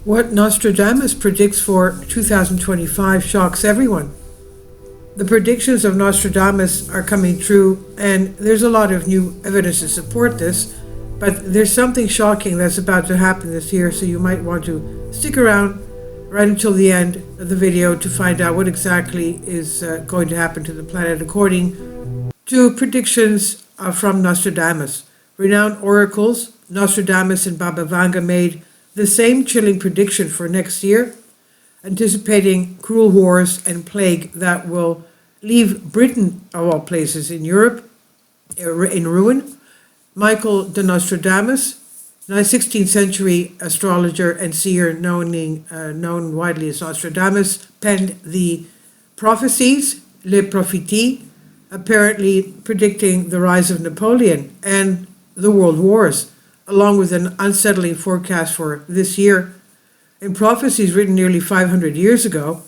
What Nostradamus predicts for 2025 shocks everyone. The predictions of Nostradamus are coming true, and there's a lot of new evidence to support this, but there's something shocking that's about to happen this year, so you might want to stick around right until the end of the video to find out what exactly is going to happen to the planet according to predictions from Nostradamus. Renowned oracles, Nostradamus and Baba Vanga, made the same chilling prediction for next year, anticipating cruel wars and plague that will leave Britain, of all places, in Europe in ruin. Michael de Nostradamus, 16th century astrologer and seer known widely as Nostradamus, penned the prophecies, Les Prophéties, apparently predicting the rise of Napoleon and the world wars, along with an unsettling forecast for this year. In prophecies written nearly 500 years ago,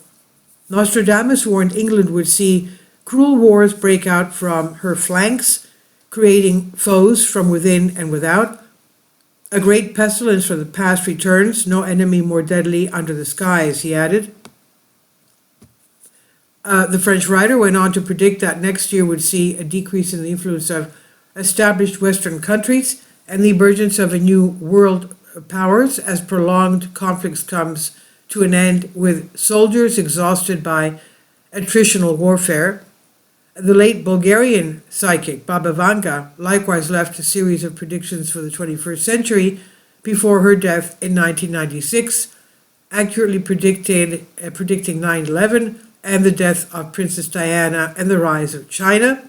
Nostradamus warned England would see cruel wars break out from her flanks, creating foes from within and without. A great pestilence from the past returns, no enemy more deadly under the skies, he added. The French writer went on to predict that next year would see a decrease in the influence of established Western countries and the emergence of a new world powers as prolonged conflicts comes to an end, with soldiers exhausted by attritional warfare. The late Bulgarian psychic Baba Vanga likewise left a series of predictions for the 21st century before her death in 1996, accurately predicting 9/11 and the death of Princess Diana and the rise of China.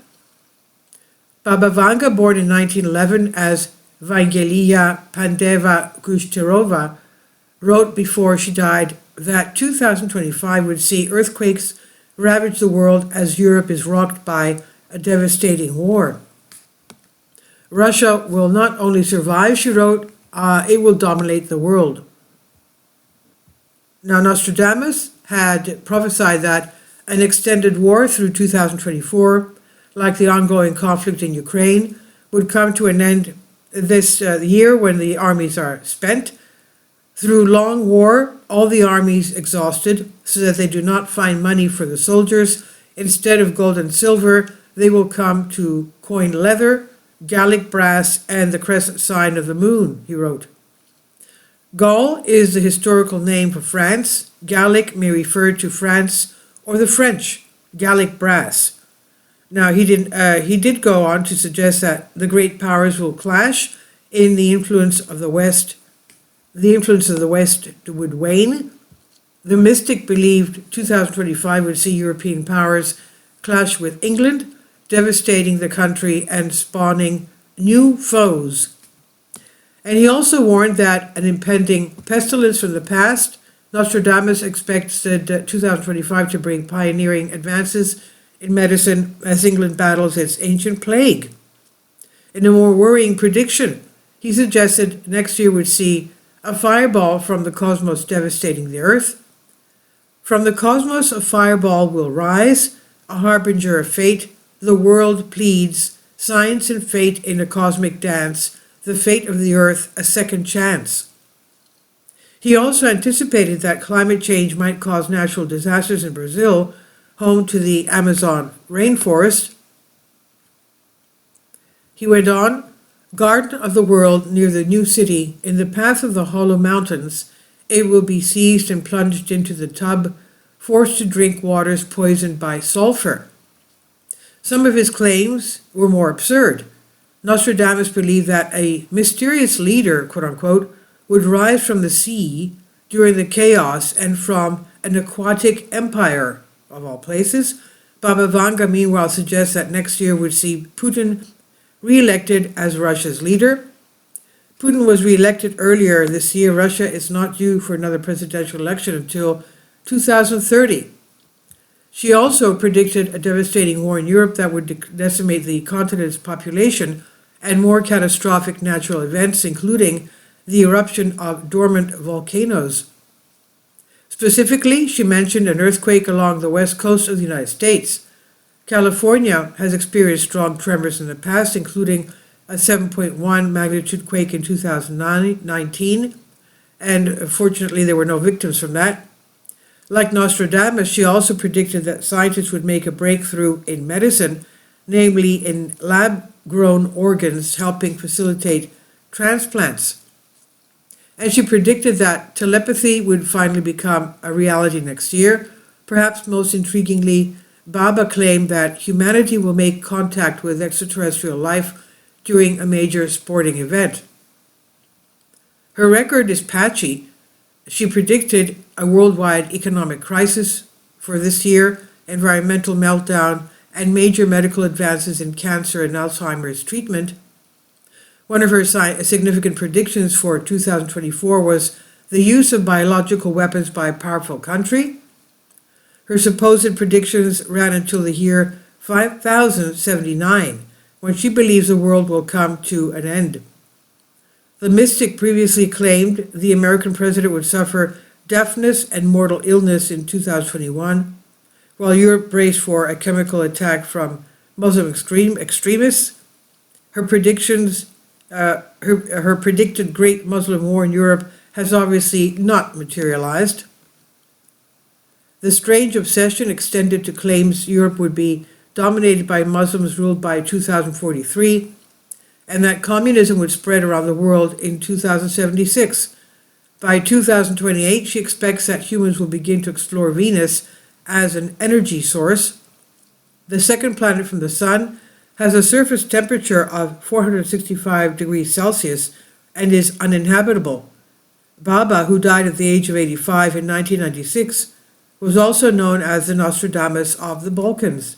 Baba Vanga, born in 1911 as Vangelia Pandeva Kushterova, wrote before she died that 2025 would see earthquakes ravage the world as Europe is rocked by a devastating war. Russia will not only survive, she wrote, it will dominate the world. Now, Nostradamus had prophesied that an extended war through 2024, like the ongoing conflict in Ukraine, would come to an end this year when the armies are spent. Through long war, all the armies exhausted, so that they do not find money for the soldiers. Instead of gold and silver, they will come to coin leather, Gallic brass, and the crescent sign of the moon, he wrote. Gaul is the historical name for France. Gallic may refer to France or the French, Gallic brass. Now, he did go on to suggest that the great powers will clash in the influence of the West. The influence of the West would wane. The mystic believed 2025 would see European powers clash with England, devastating the country and spawning new foes. And he also warned that an impending pestilence from the past. Nostradamus expected 2025 to bring pioneering advances in medicine as England battles its ancient plague. In a more worrying prediction, he suggested next year would see a fireball from the cosmos devastating the earth. From the cosmos, a fireball will rise, a harbinger of fate. The world pleads, science and fate in a cosmic dance, the fate of the earth a second chance. He also anticipated that climate change might cause natural disasters in Brazil, home to the Amazon rainforest. He went on, Garden of the world near the new city, in the path of the hollow mountains, it will be seized and plunged into the tub, forced to drink waters poisoned by sulfur. Some of his claims were more absurd. Nostradamus believed that a mysterious leader, quote unquote, would rise from the sea during the chaos and from an aquatic empire, of all places. Baba Vanga, meanwhile, suggests that next year would see Putin re-elected as Russia's leader. Putin was re-elected earlier this year. Russia is not due for another presidential election until 2030. She also predicted a devastating war in Europe that would decimate the continent's population and more catastrophic natural events, including the eruption of dormant volcanoes. Specifically, she mentioned an earthquake along the west coast of the United States. California has experienced strong tremors in the past, including a 7.1 magnitude quake in 2019 and fortunately there were no victims from that. Like Nostradamus, she also predicted that scientists would make a breakthrough in medicine, namely in lab-grown organs helping facilitate transplants. And she predicted that telepathy would finally become a reality next year. Perhaps most intriguingly, Baba claimed that humanity will make contact with extraterrestrial life during a major sporting event. Her record is patchy. She predicted a worldwide economic crisis for this year, environmental meltdown, and major medical advances in cancer and Alzheimer's treatment. One of her significant predictions for 2024 was the use of biological weapons by a powerful country. Her supposed predictions ran until the year 5079, when she believes the world will come to an end. The mystic previously claimed the American president would suffer deafness and mortal illness in 2021, while Europe braced for a chemical attack from Muslim extremists. Her predictions, her predicted great Muslim war in Europe has obviously not materialized. The strange obsession extended to claims Europe would be dominated by Muslims ruled by 2043, and that communism would spread around the world in 2076. By 2028, she expects that humans will begin to explore Venus as an energy source. The second planet from the Sun has a surface temperature of 465 degrees Celsius and is uninhabitable. Baba, who died at the age of 85 in 1996, was also known as the Nostradamus of the Balkans.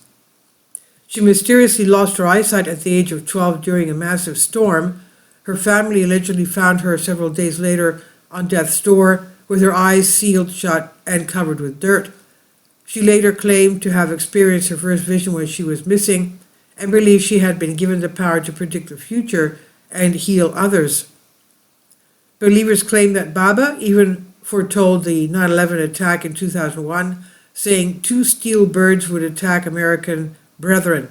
She mysteriously lost her eyesight at the age of 12 during a massive storm. Her family allegedly found her several days later on death's door with her eyes sealed shut and covered with dirt. She later claimed to have experienced her first vision when she was missing and believed she had been given the power to predict the future and heal others. Believers claim that Baba even foretold the 9/11 attack in 2001, saying 2 steel birds would attack American brethren.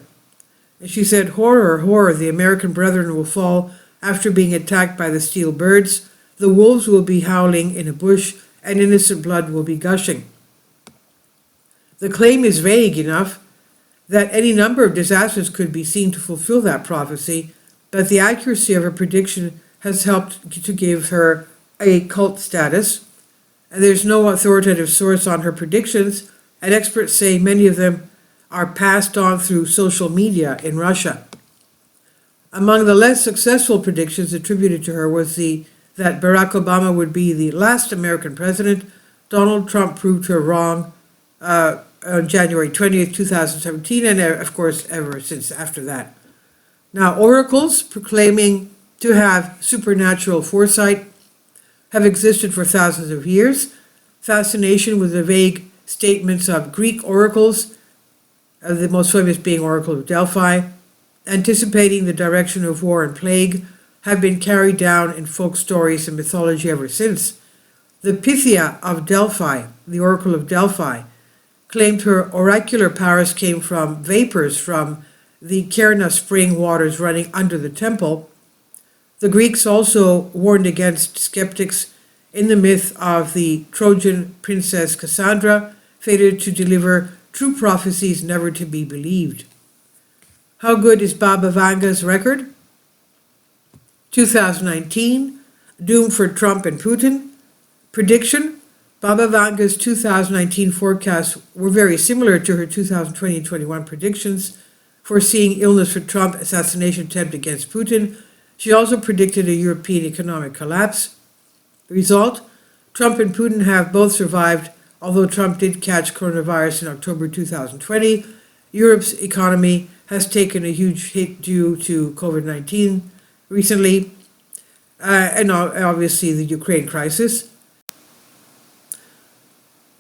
And she said, "Horror, horror, the American brethren will fall after being attacked by the steel birds. The wolves will be howling in a bush and innocent blood will be gushing." The claim is vague enough that any number of disasters could be seen to fulfill that prophecy, but the accuracy of her prediction has helped to give her a cult status. And there's no authoritative source on her predictions, and experts say many of them are passed on through social media in Russia. Among the less successful predictions attributed to her was that Barack Obama would be the last American president. Donald Trump proved her wrong on January 20th, 2017, and of course ever since after that. Now, oracles proclaiming to have supernatural foresight have existed for thousands of years. Fascination with the vague statements of Greek oracles, the most famous being Oracle of Delphi, anticipating the direction of war and plague, have been carried down in folk stories and mythology ever since. The Pythia of Delphi, the Oracle of Delphi, claimed her oracular powers came from vapors from the Kerna spring waters running under the temple. The Greeks also warned against skeptics in the myth of the Trojan princess Cassandra, fated to deliver true prophecies never to be believed. How good is Baba Vanga's record? 2019, doom for Trump and Putin. Prediction: Baba Vanga's 2019 forecasts were very similar to her 2020-21 predictions, foreseeing illness for Trump, assassination attempt against Putin. She also predicted a European economic collapse. The result: Trump and Putin have both survived, although Trump did catch coronavirus in October 2020. Europe's economy has taken a huge hit due to COVID-19 recently, and obviously the Ukraine crisis.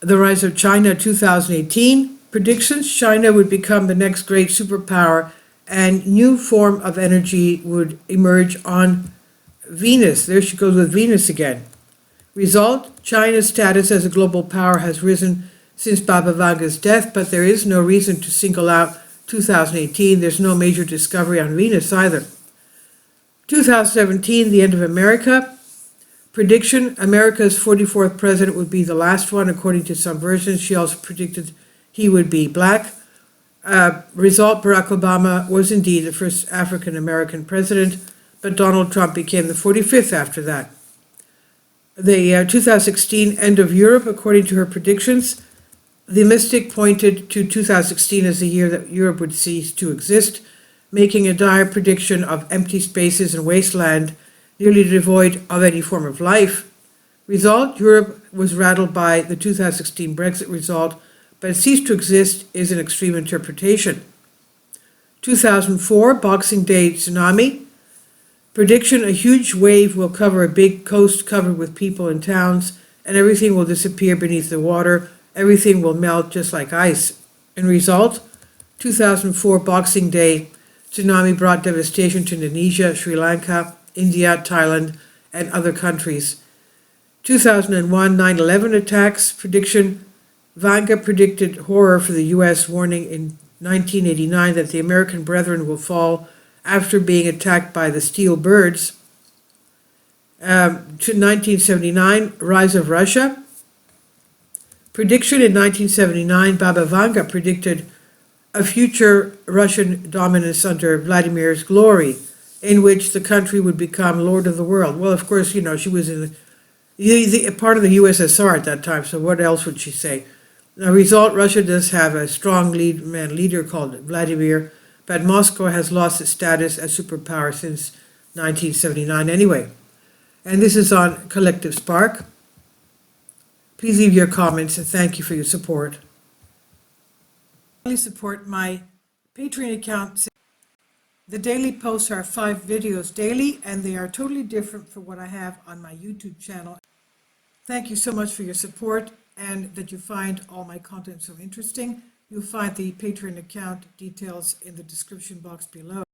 The rise of China 2018 predictions: China would become the next great superpower and new form of energy would emerge on Venus. There she goes with Venus again. Result: China's status as a global power has risen since Baba Vanga's death, but there is no reason to single out 2018. There's no major discovery on Venus either. 2017, the end of America. Prediction, America's 44th president would be the last one, according to some versions. She also predicted he would be black. Result, Barack Obama was indeed the first African-American president, but Donald Trump became the 45th after that. The 2016 end of Europe, according to her predictions, the mystic pointed to 2016 as the year that Europe would cease to exist, making a dire prediction of empty spaces and wasteland, nearly devoid of any form of life. Result, Europe was rattled by the 2016 Brexit result, but it ceased to exist is an extreme interpretation. 2004, Boxing Day tsunami. Prediction, a huge wave will cover a big coast covered with people and towns, and everything will disappear beneath the water. Everything will melt just like ice. In result, 2004 Boxing Day tsunami brought devastation to Indonesia, Sri Lanka, India, Thailand, and other countries. 2001 9/11 attacks. Prediction, Vanga predicted horror for the U.S., warning in 1989 that the American brethren will fall after being attacked by the steel birds. To 1979, rise of Russia. Prediction in 1979, Baba Vanga predicted a future Russian dominance under Vladimir's glory, in which the country would become lord of the world. Well, of course, she was in the part of the USSR at that time, so what else would she say? The result, Russia does have a strong leader called Vladimir, but Moscow has lost its status as superpower since 1979 anyway. And this is on Collective Spark. Please leave your comments and thank you for your support. Please support my Patreon account. The daily posts are 5 videos daily, and they are totally different from what I have on my YouTube channel. Thank you so much for your support and that you find all my content so interesting. You'll find the Patreon account details in the description box below.